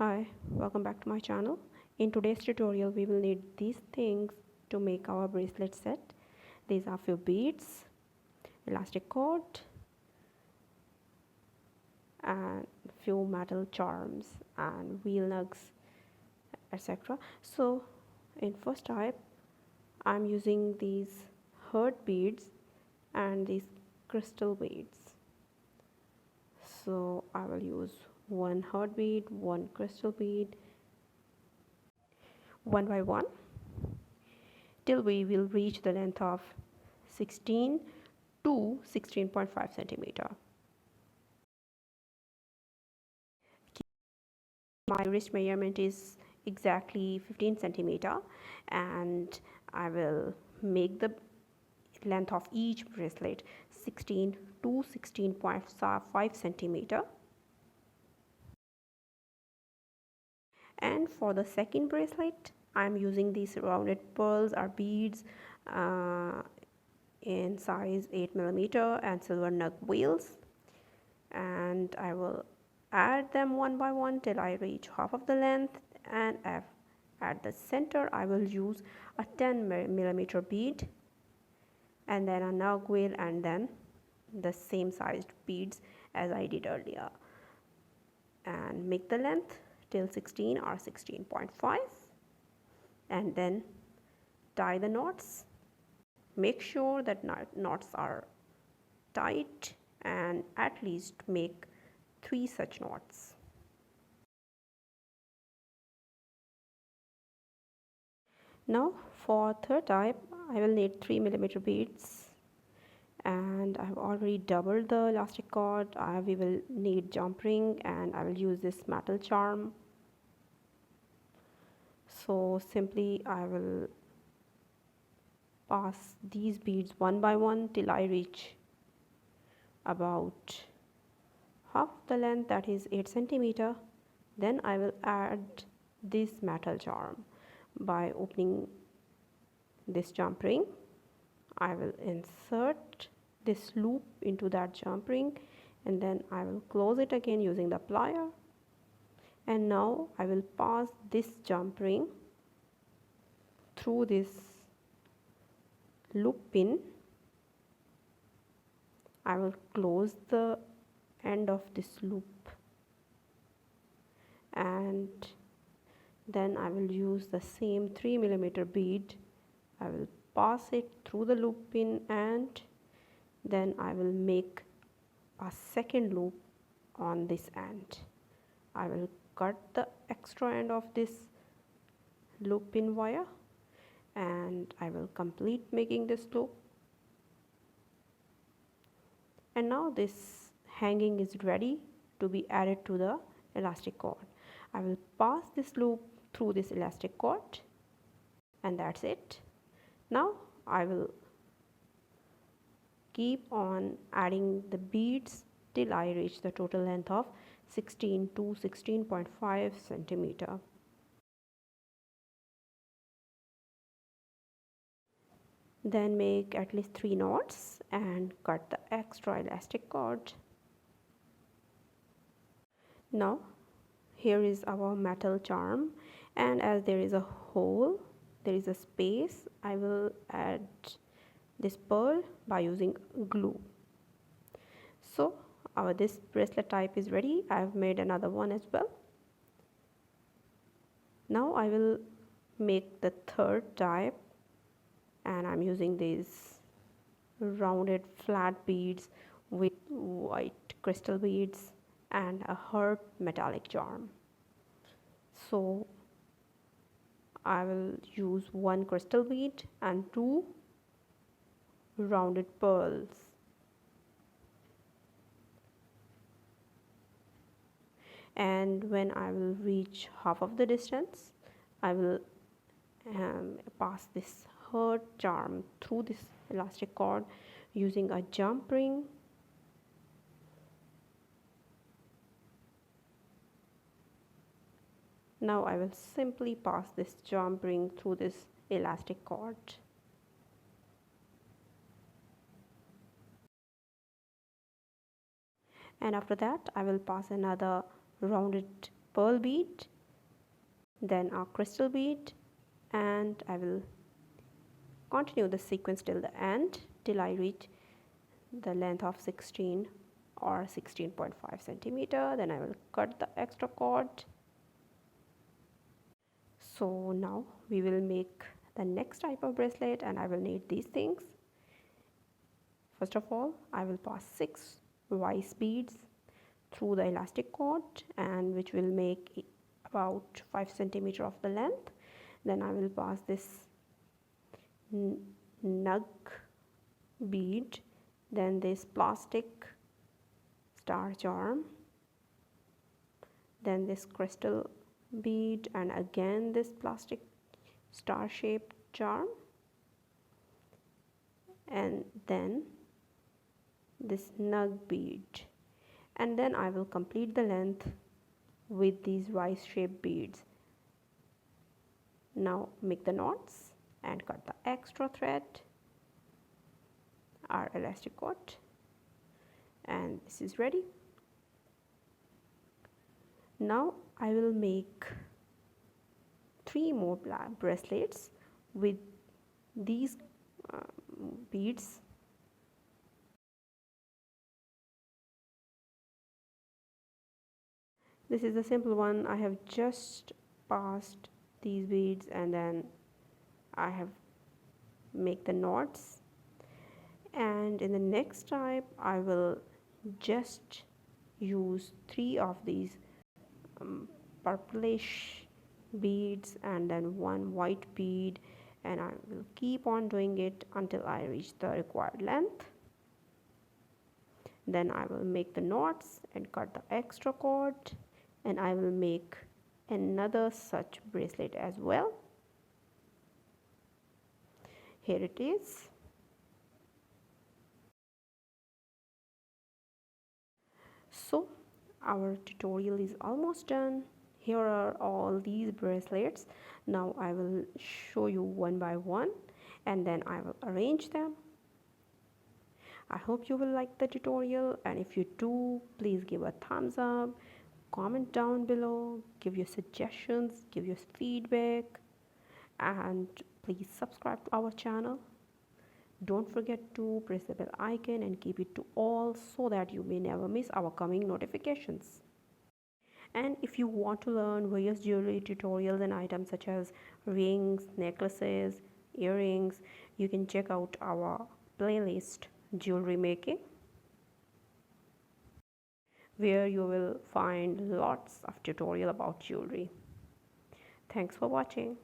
Hi, welcome back to my channel. In today's tutorial we will need these things to make our bracelet set. These are few beads, elastic cord and few metal charms and wheel nugs, etc. So in first type I'm using these heart beads and these crystal beads. So I will use one heart bead, one crystal bead, one by one, till we will reach the length of 16 to 16.5 centimeter. My wrist measurement is exactly 15 centimeter and I will make the length of each bracelet 16 to 16.5 centimeter. And for the second bracelet I am using these rounded pearls or beads in size 8 millimeter and silver nug wheels, and I will add them one by one till I reach half of the length, and at the center I will use a 10 millimeter bead and then a nug wheel and then the same sized beads as I did earlier, and make the length till 16 or 16.5 and then tie the knots. Make sure that knots are tight and at least make 3 such knots. Now for third type I will need 3 millimeter beads and I have already doubled the elastic cord. We will need jump ring and I will use this metal charm. So simply I will pass these beads one by one till I reach about half the length, that is 8 centimeter. Then I will add this metal charm by opening this jump ring. I will insert this loop into that jump ring and then I will close it again using the plier, and now I will pass this jump ring through this loop pin. I will close the end of this loop and then I will use the same 3 millimeter bead. I will pass it through the loop pin and then I will make a second loop on this end. I will cut the extra end of this loop pin wire and I will complete making this loop. And now this hanging is ready to be added to the elastic cord. I will pass this loop through this elastic cord and that's it. Now I will keep on adding the beads till I reach the total length of 16 to 16.5 centimeter. Then make at least 3 knots and cut the extra elastic cord. Now here is our metal charm, and as there is a hole, there is a space, I will add this pearl by using glue. So this bracelet type is ready. I have made another one as well. Now I will make the third type and I'm using these rounded flat beads with white crystal beads and a heart metallic charm. So I will use one crystal bead and 2 rounded pearls. And when I will reach half of the distance, I will pass this heart charm through this elastic cord using a jump ring. Now I will simply pass this jump ring through this elastic cord. And after that I will pass another rounded pearl bead then a crystal bead, and I will continue the sequence till the end, till I reach the length of 16 or 16.5 centimeter. Then I will cut the extra cord. So now we will make the next type of bracelet, and I will need these things. First of all, I will pass 6 rice beads through the elastic cord, and which will make about 5 centimeter of the length. Then I will pass this nug bead, then this plastic star charm, then this crystal bead, and again this plastic star shaped charm, and then this nug bead, and then I will complete the length with these rice shaped beads. Now make the knots and cut the extra thread, our elastic cord, and this is ready. Now I will make 3 more bracelets with these beads. This is a simple one. I have just passed these beads, and then I have make the knots, and in the next type I will just use 3 of these purplish beads and then 1 white bead, and I will keep on doing it until I reach the required length. Then I will make the knots and cut the extra cord, and I will make another such bracelet as well. Here it is. So our tutorial is almost done. Here are all these bracelets. Now I will show you one by one, and then I will arrange them. I hope you will like the tutorial, and if you do, please give a thumbs up, comment down below, give your suggestions, give your feedback, and please subscribe to our channel. Don't forget to press the bell icon and keep it to all so that you may never miss our coming notifications. And if you want to learn various jewelry tutorials and items such as rings, necklaces, earrings, you can check out our playlist Jewelry Making, where you will find lots of tutorial about jewelry. Thanks for watching.